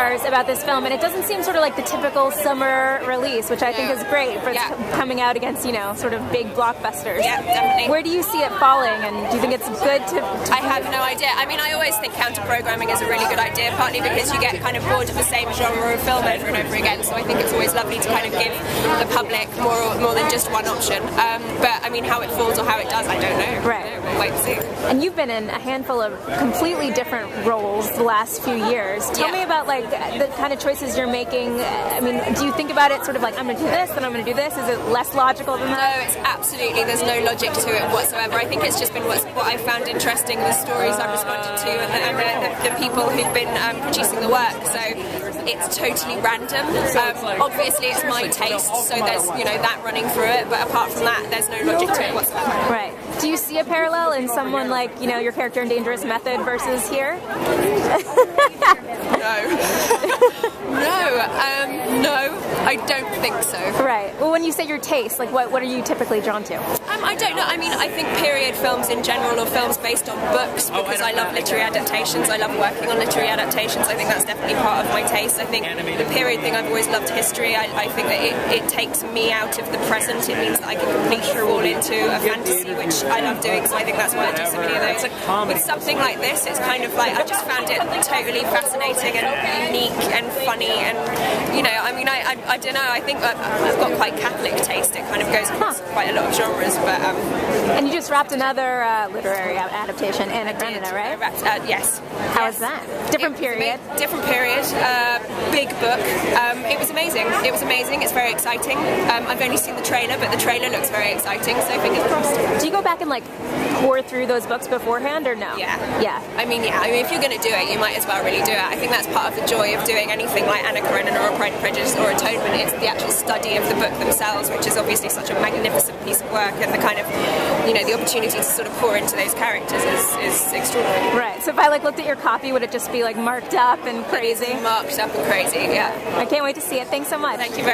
stars about this film, and it doesn't seem sort of like the typical summer release, which I think is great for coming out against, you know, sort of big blockbusters. Yeah, definitely. Where do you see it falling, and do you think it's good to I have no idea. I mean, I always think counter-programming is a really good idea, partly because you get kind of bored of the same genre of film over and over again, so I think it's always lovely to kind of give the public more than just one option. But I mean, how it falls or how it does, I don't know. Right. We'll wait and see. And you've been in a handful of completely different roles the last few years. Tell me about like the kind of choices you're making. I mean, do you think about it sort of like, I'm going to do this, then I'm going to do this? Is it less logical than that? No, it's absolutely, there's no logic to it whatsoever. I think it's just been what I found interesting, the stories I've responded to, and the people who've been producing the work. So it's totally random. Obviously, it's my taste, so there's, you know, that running through it. But apart from that, there's no logic to it whatsoever. Right. Do you see a parallel in someone like, you know, your character in Dangerous Method versus here? No, I don't think so. Right. Well, when you say your taste, like what are you typically drawn to? I don't know. I mean, I think period films in general, or films based on books, because I love literary adaptations. I love working on literary adaptations. I think that's definitely part of my taste. I think the period thing, I've always loved history. I think that it takes me out of the present. It means that I can completely roll into a fantasy, which I love doing, so I think that's why I do so many of those. With something like this, it's kind of like, I just found it totally fascinating and unique and funny, and, you know, I mean, I don't know, I think I've got quite Catholic taste. It kind of goes across quite a lot of genres, but... And you just wrapped another literary adaptation, Anna Karenina, right? Yes. How was that? Different period. Different period, big book. It was amazing. It was amazing. It's very exciting. I've only seen the trailer, but the trailer looks very exciting, so fingers crossed. Do you go back and like pour through those books beforehand, or no? Yeah. Yeah. I mean, if you're going to do it, you might as well really do it. I think that's part of the joy of doing anything like Anna Karenina or Pride and Prejudice or Atonement. It's the actual study of the book themselves, which is obviously such a magnificent piece of work, and the kind of, you know, the opportunity to sort of pour into those characters is extraordinary. Right. So if I like looked at your copy, would it just be like marked up and crazy? Marked up and crazy, yeah. I can't wait to see it. Thanks so much. Thank you very much.